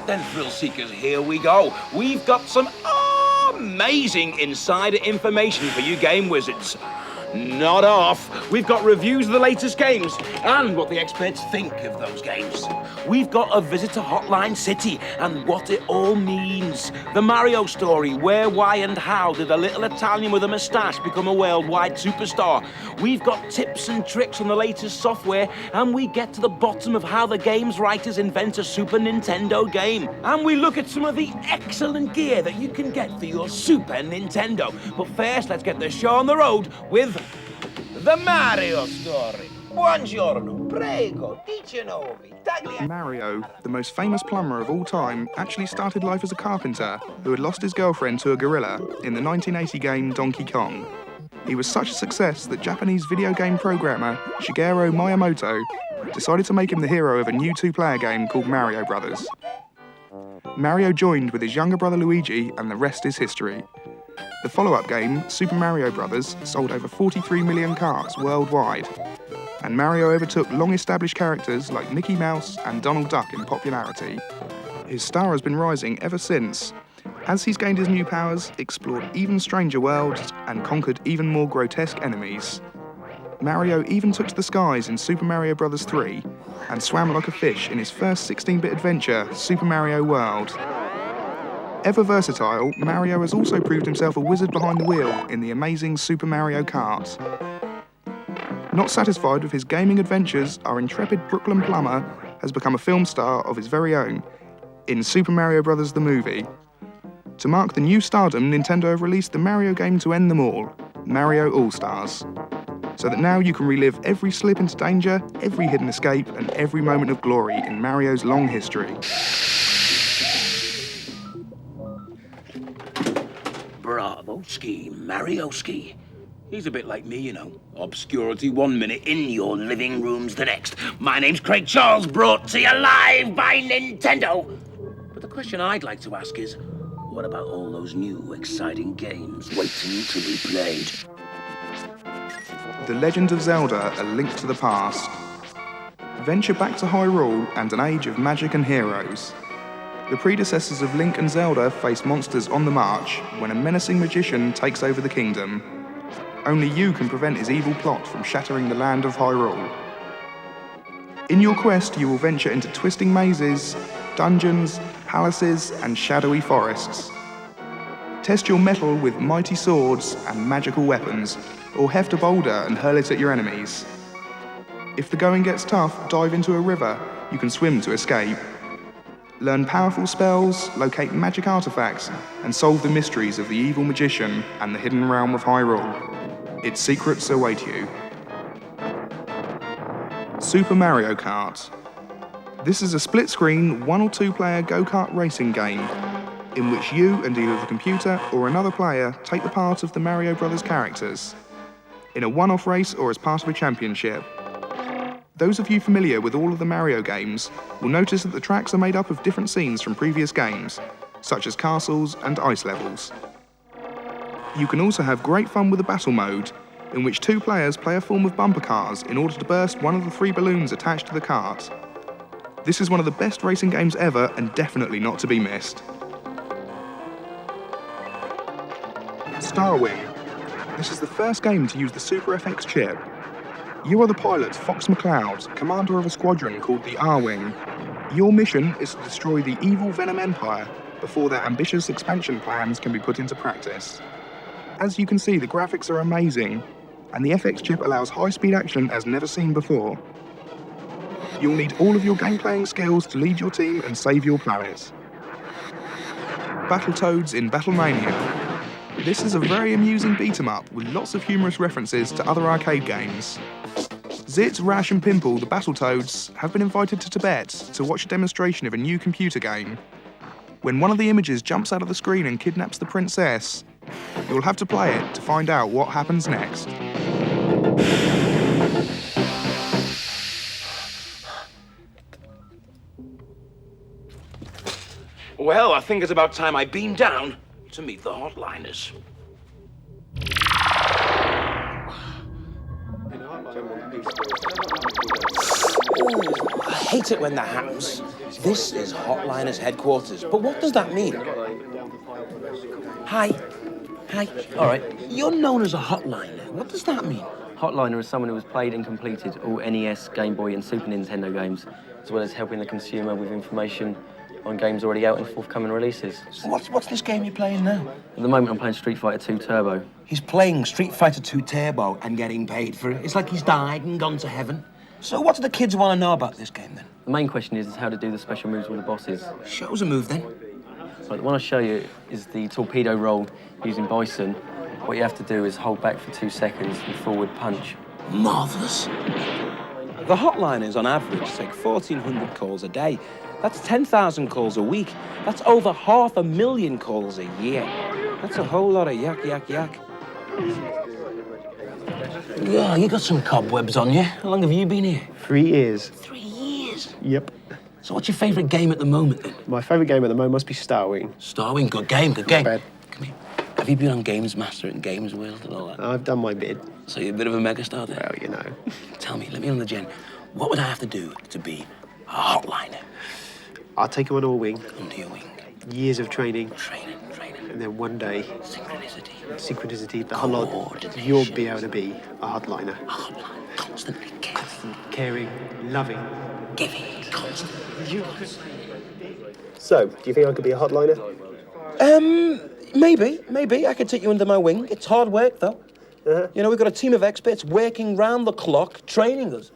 then, thrill seekers, here we go. We've got some amazing insider information for you game wizards. Not off. We've got reviews of the latest games and what the experts think of those games. We've got a visit to Hotline City and what it all means. The Mario story, where, why, and how did a little Italian with a moustache become a worldwide superstar. We've got tips and tricks on the latest software, and we get to the bottom of how the game's writers invent a Super Nintendo game. And we look at some of the excellent gear that you can get for your Super Nintendo. But first, let's get the show on the road with the Mario story. Buongiorno, prego, 19. Mario, the most famous plumber of all time, actually started life as a carpenter who had lost his girlfriend to a gorilla in the 1980 game Donkey Kong. He was such a success that Japanese video game programmer Shigeru Miyamoto decided to make him the hero of a new two-player game called Mario Brothers. Mario joined with his younger brother Luigi, and the rest is history. The follow-up game, Super Mario Bros., sold over 43 million carts worldwide, and Mario overtook long-established characters like Mickey Mouse and Donald Duck in popularity. His star has been rising ever since, as he's gained his new powers, explored even stranger worlds, and conquered even more grotesque enemies. Mario even took to the skies in Super Mario Bros. 3, and swam like a fish in his first 16-bit adventure, Super Mario World. Ever versatile, Mario has also proved himself a wizard behind the wheel in the amazing Super Mario Kart. Not satisfied with his gaming adventures, our intrepid Brooklyn plumber has become a film star of his very own in Super Mario Bros. The movie. To mark the new stardom, Nintendo have released the Mario game to end them all, Mario All-Stars, so that now you can relive every slip into danger, every hidden escape, and every moment of glory in Mario's long history. Bravo-ski, Mario-ski. He's a bit like me, you know. Obscurity 1 minute, in your living rooms the next. My name's Craig Charles, brought to you live by Nintendo. But the question I'd like to ask is, what about all those new, exciting games waiting to be played? The Legend of Zelda, A Link to the Past. Venture back to Hyrule and an age of magic and heroes. The predecessors of Link and Zelda face monsters on the march when a menacing magician takes over the kingdom. Only you can prevent his evil plot from shattering the land of Hyrule. In your quest, you will venture into twisting mazes, dungeons, palaces, and shadowy forests. Test your mettle with mighty swords and magical weapons, or heft a boulder and hurl it at your enemies. If the going gets tough, dive into a river you can swim to escape. Learn powerful spells, locate magic artifacts, and solve the mysteries of the evil magician and the hidden realm of Hyrule. Its secrets await you. Super Mario Kart. This is a split-screen, 1 or 2 player go-kart racing game in which you and either the computer or another player take the part of the Mario Brothers characters in a one-off race or as part of a championship. Those of you familiar with all of the Mario games will notice that the tracks are made up of different scenes from previous games, such as castles and ice levels. You can also have great fun with the battle mode, in which 2 players play a form of bumper cars in order to burst one of the 3 balloons attached to the cart. This is one of the best racing games ever and definitely not to be missed. Starwing. This is the first game to use the Super FX chip. You are the pilot, Fox McCloud, commander of a squadron called the R-Wing. Your mission is to destroy the evil Venom Empire before their ambitious expansion plans can be put into practice. As you can see, the graphics are amazing, and the FX chip allows high-speed action as never seen before. You'll need all of your game-playing skills to lead your team and save your planet. Battletoads in Mania. This is a very amusing beat-em-up with lots of humorous references to other arcade games. Zit, Rash and Pimple, the Battletoads, have been invited to Tibet to watch a demonstration of a new computer game. When one of the images jumps out of the screen and kidnaps the princess, you'll have to play it to find out what happens next. Well, I think it's about time I beam down to meet the hotliners. Ooh, hate it when that happens. This is Hotliner's headquarters, but what does that mean? Hi. Hi. All right. You're known as a hotliner. What does that mean? Hotliner is someone who has played and completed all NES, Game Boy and Super Nintendo games, as well as helping the consumer with information on games already out and forthcoming releases. So what's this game you're playing now? At the moment, I'm playing Street Fighter 2 Turbo. He's playing Street Fighter 2 Turbo and getting paid for it. It's like he's died and gone to heaven. So what do the kids want to know about this game, then? The main question is how to do the special moves with the bosses. Show us a move, then. Right, the one I'll show you is the torpedo roll using Bison. What you have to do is hold back for 2 seconds and forward punch. Marvellous. The hotliners, on average, take 1,400 calls a day. That's 10,000 calls a week. That's over 500,000 calls a year. That's a whole lot of yak, yak, yak. Yeah, you got some cobwebs on you. How long have you been here? 3 years. 3 years? Yep. So what's your favourite game at the moment, then? My favourite game at the moment must be Starwing. Starwing, good game, good game. Bad. Come here. Have you been on Games Master and Games World and all that? I've done my bid. So you're a bit of a megastar then? Well, you know. Tell me, let me on the gen. What would I have to do to be a hotliner? I'll take you under a wing. Under your wing. Years of training. Training. And then one day, Synchronicity. the whole lot, you'll be able to be a hotliner. A hotline. Constantly caring. Caring, loving. Giving. Constantly. So, do you think I could be a hotliner? Maybe. I could take you under my wing. It's hard work, though. You know, we've got a team of experts working round the clock, training us.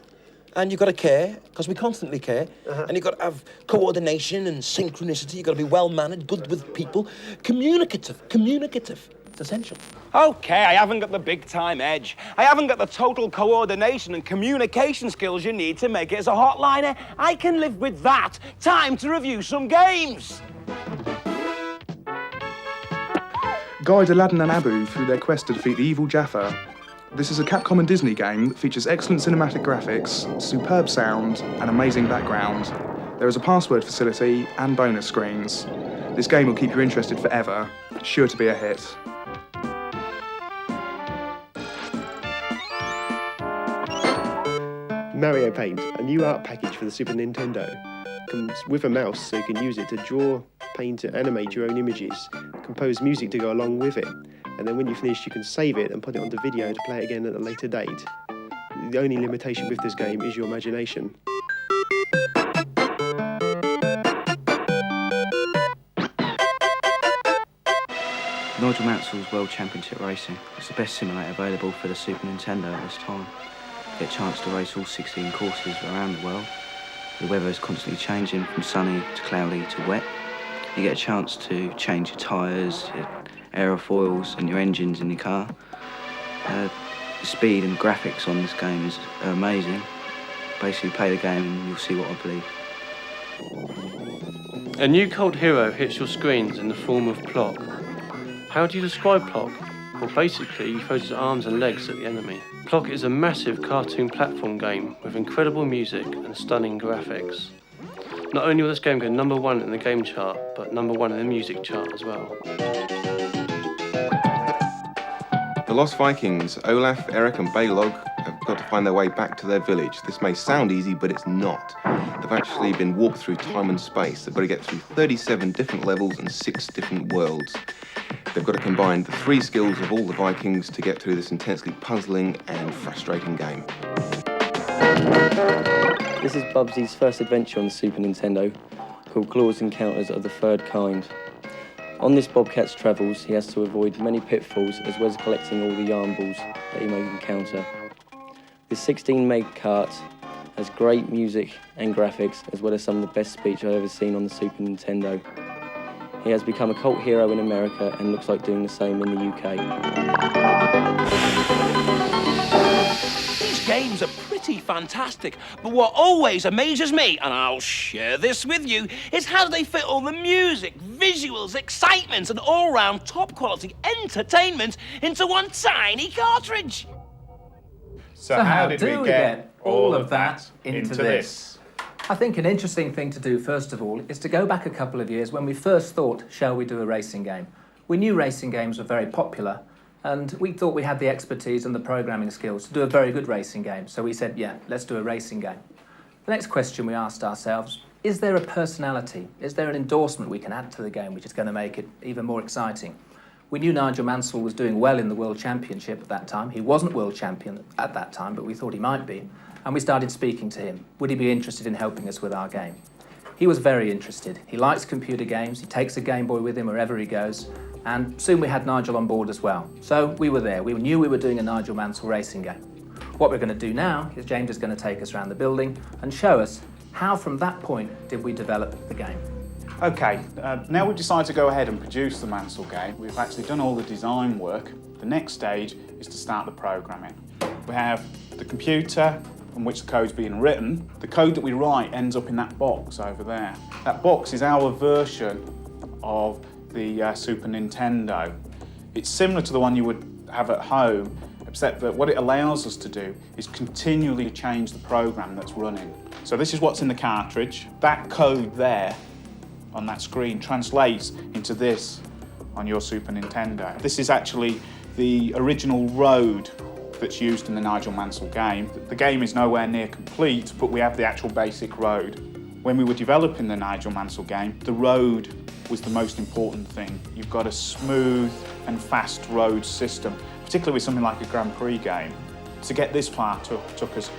And you've got to care, because we constantly care. And you've got to have coordination and synchronicity. You've got to be well-mannered, good with people. Communicative. It's essential. Okay, I haven't got the big-time edge. I haven't got the total coordination and communication skills you need to make it as a hotliner. I can live with that. Time to review some games. Guide Aladdin and Abu through their quest to defeat the evil Jaffa. This is a Capcom and Disney game that features excellent cinematic graphics, superb sound, and amazing background. There is a password facility and bonus screens. This game will keep you interested forever. It's sure to be a hit. Mario Paint, a new art package for the Super Nintendo. Comes with a mouse so you can use it to draw, paint, and animate your own images. Compose music to go along with it. And then when you finish, you can save it and put it onto video to play it again at a later date. The only limitation with this game is your imagination. Nigel Mansell's World Championship Racing is the best simulator available for the Super Nintendo at this time. You get a chance to race all 16 courses around the world. The weather is constantly changing from sunny to cloudy to wet. You get a chance to change your tyres, your aerofoils and your engines in your car. The speed and graphics on this game are amazing. Basically play the game and you'll see what I believe. A new cult hero hits your screens in the form of Plock. How do you describe Plock? Well, basically, he throws his arms and legs at the enemy. Plock is a massive cartoon platform game with incredible music and stunning graphics. Not only will this game go #1 in the game chart, but #1 in the music chart as well. The Lost Vikings, Olaf, Eric and Balog, have got to find their way back to their village. This may sound easy, but it's not. They've actually been walked through time and space. They've got to get through 37 different levels and 6 different worlds. They've got to combine the 3 skills of all the Vikings to get through this intensely puzzling and frustrating game. This is Bubsy's first adventure on the Super Nintendo, called Claw's Encounters of the Third Kind. On this Bobcat's travels, he has to avoid many pitfalls as well as collecting all the yarn balls that he may encounter. This 16-meg kart has great music and graphics, as well as some of the best speech I've ever seen on the Super Nintendo. He has become a cult hero in America and looks like doing the same in the UK. These games are pretty fantastic, but what always amazes me, and I'll share this with you, is how they fit all the music, visuals, excitement, and all-round top-quality entertainment into one tiny cartridge. So how did we get all of that into this? I think an interesting thing to do, first of all, is to go back a couple of years when we first thought, shall we do a racing game? We knew racing games were very popular, and we thought we had the expertise and the programming skills to do a very good racing game. So we said, yeah, let's do a racing game. The next question we asked ourselves, is there a personality? Is there an endorsement we can add to the game which is going to make it even more exciting? We knew Nigel Mansell was doing well in the World Championship at that time. He wasn't World Champion at that time, but we thought he might be. And we started speaking to him. Would he be interested in helping us with our game? He was very interested. He likes computer games. He takes a Game Boy with him wherever he goes. And soon we had Nigel on board as well. So we were there. We knew we were doing a Nigel Mansell racing game. What we're going to do now is James is going to take us around the building and show us how from that point did we develop the game. Okay, now we've decided to go ahead and produce the Mansell game. We've actually done all the design work. The next stage is to start the programming. We have the computer on which the code's being written. The code that we write ends up in that box over there. That box is our version of the Super Nintendo. It's similar to the one you would have at home, except that what it allows us to do is continually change the program that's running. So this is what's in the cartridge. That code there on that screen translates into this on your Super Nintendo. This is actually the original road that's used in the Nigel Mansell game. The game is nowhere near complete, but we have the actual basic road. When we were developing the Nigel Mansell game, the road was the most important thing. You've got a smooth and fast road system, particularly with something like a Grand Prix game. To get this far took us,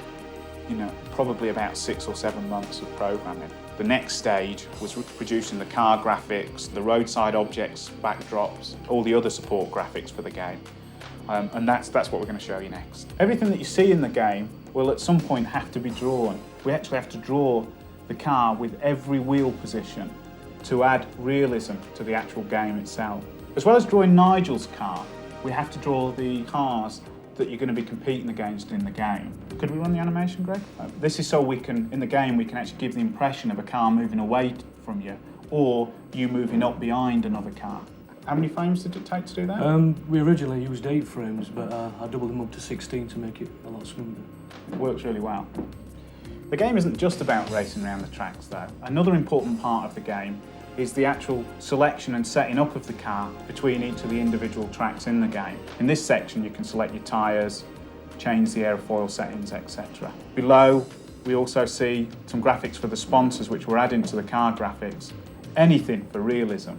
probably about 6 or 7 months of programming. The next stage was producing the car graphics, the roadside objects, backdrops, all the other support graphics for the game. And that's what we're going to show you next. Everything that you see in the game will at some point have to be drawn. We actually have to draw the car with every wheel position to add realism to the actual game itself. As well as drawing Nigel's car, we have to draw the cars that you're going to be competing against in the game. Could we run the animation, Greg? This is so in the game, we can actually give the impression of a car moving away from you, or you moving up behind another car. How many frames did it take to do that? We originally used 8 frames, but I doubled them up to 16 to make it a lot smoother. It works really well. The game isn't just about racing around the tracks, though. Another important part of the game is the actual selection and setting up of the car between each of the individual tracks in the game. In this section, you can select your tyres, change the airfoil settings, etc. Below, we also see some graphics for the sponsors which we're adding to the car graphics. Anything for realism.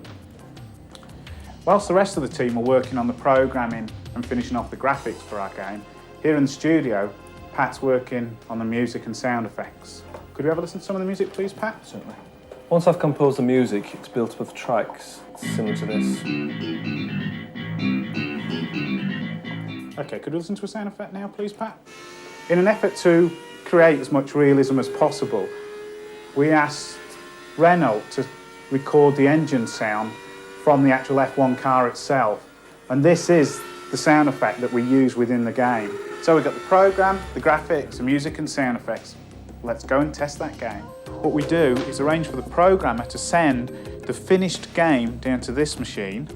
Whilst the rest of the team are working on the programming and finishing off the graphics for our game, here in the studio, Pat's working on the music and sound effects. Could we have a listen to some of the music, please, Pat? Certainly. Once I've composed the music, it's built up of tracks similar to this. Okay, could we listen to a sound effect now, please, Pat? In an effort to create as much realism as possible, we asked Renault to record the engine sound from the actual F1 car itself. And this is the sound effect that we use within the game. So we've got the program, the graphics, the music and sound effects. Let's go and test that game. What we do is arrange for the programmer to send the finished game down to this machine.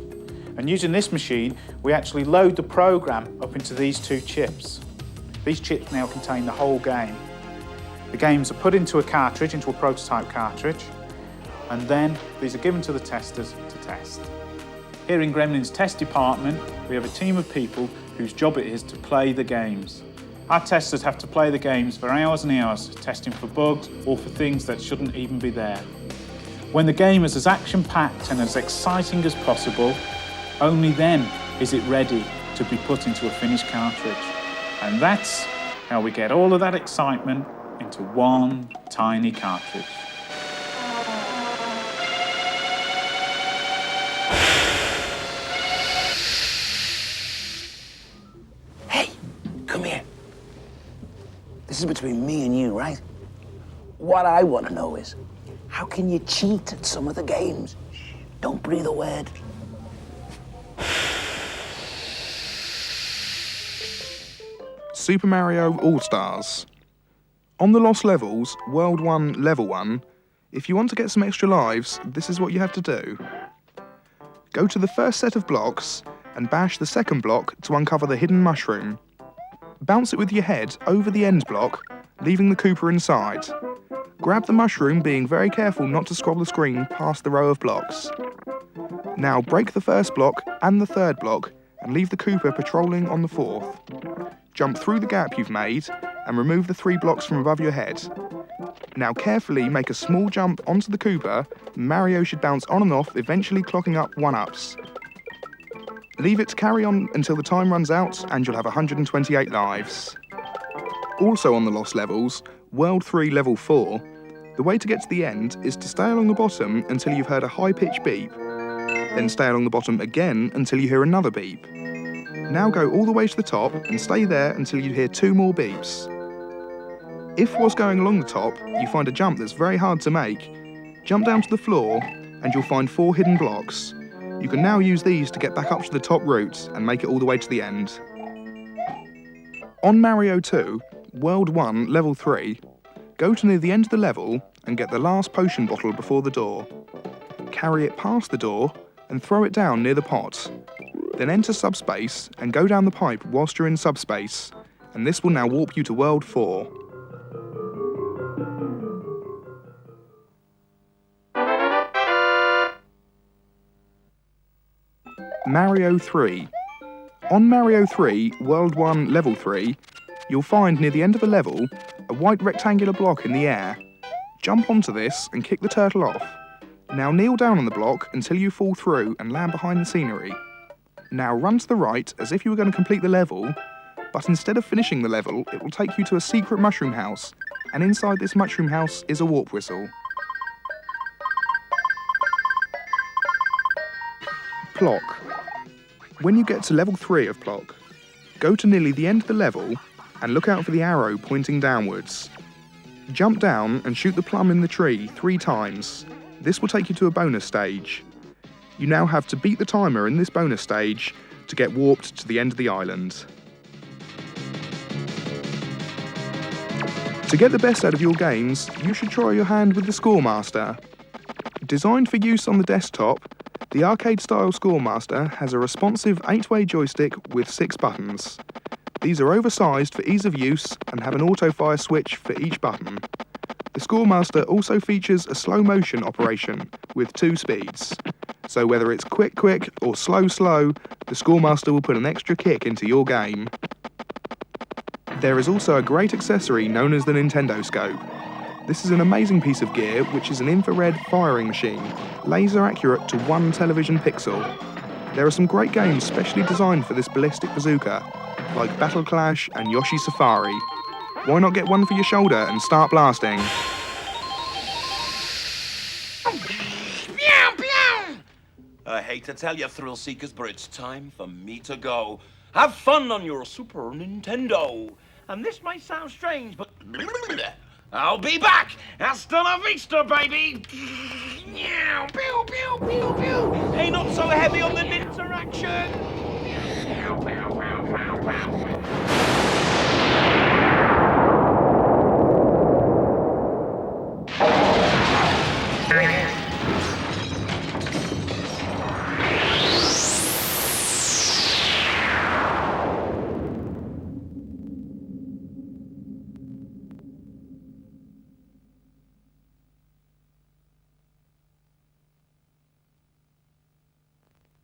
And using this machine, we actually load the program up into these 2 chips. These chips now contain the whole game. The games are put into a cartridge, into a prototype cartridge, and then these are given to the testers to test. Here in Gremlin's test department, we have a team of people whose job it is to play the games. Our testers have to play the games for hours and hours, testing for bugs or for things that shouldn't even be there. When the game is as action-packed and as exciting as possible, only then is it ready to be put into a finished cartridge. And that's how we get all of that excitement into one tiny cartridge. Hey, come here. This is between me and you, right? What I want to know is, how can you cheat at some of the games? Don't breathe a word. Super Mario All-Stars. On the Lost Levels, World 1, Level 1, if you want to get some extra lives, this is what you have to do. Go to the first set of blocks and bash the second block to uncover the hidden mushroom. Bounce it with your head over the end block, leaving the Koopa inside. Grab the mushroom, being very careful not to scroll the screen past the row of blocks. Now break the first block and the third block and leave the Koopa patrolling on the fourth. Jump through the gap you've made and remove the 3 blocks from above your head. Now carefully make a small jump onto the Koopa. Mario should bounce on and off, eventually clocking up 1-ups. Leave it to carry on until the time runs out and you'll have 128 lives. Also on the Lost levels, World 3 Level 4, the way to get to the end is to stay along the bottom until you've heard a high-pitched beep, then stay along the bottom again until you hear another beep. Now go all the way to the top and stay there until you hear 2 more beeps. If whilst going along the top, you find a jump that's very hard to make, jump down to the floor and you'll find 4 hidden blocks. You can now use these to get back up to the top route and make it all the way to the end. On Mario 2, World 1, Level 3, go to near the end of the level and get the last potion bottle before the door. Carry it past the door and throw it down near the pot. Then enter subspace and go down the pipe whilst you're in subspace, and this will now warp you to World 4. Mario 3. On Mario 3, World 1, Level 3, you'll find near the end of a level a white rectangular block in the air. Jump onto this and kick the turtle off. Now kneel down on the block until you fall through and land behind the scenery. Now run to the right as if you were going to complete the level, but instead of finishing the level, it will take you to a secret mushroom house, and inside this mushroom house is a warp whistle. Plock. When you get to level 3 of Plock, go to nearly the end of the level and look out for the arrow pointing downwards. Jump down and shoot the plum in the tree 3 times. This will take you to a bonus stage. You now have to beat the timer in this bonus stage to get warped to the end of the island. To get the best out of your games, you should try your hand with the Scoremaster. Designed for use on the desktop, the arcade-style Scoremaster has a responsive 8-way joystick with 6 buttons. These are oversized for ease of use and have an auto-fire switch for each button. The Scoremaster also features a slow-motion operation with 2 speeds. So whether it's quick or slow, the Scoremaster will put an extra kick into your game. There is also a great accessory known as the Nintendo Scope. This is an amazing piece of gear which is an infrared firing machine, laser accurate to 1 television pixel. There are some great games specially designed for this ballistic bazooka, like Battle Clash and Yoshi Safari. Why not get one for your shoulder and start blasting? I hate to tell you, thrill seekers, but it's time for me to go. Have fun on your Super Nintendo. And this may sound strange, but I'll be back. Hasta la vista, baby. Hey, not so heavy on the interaction.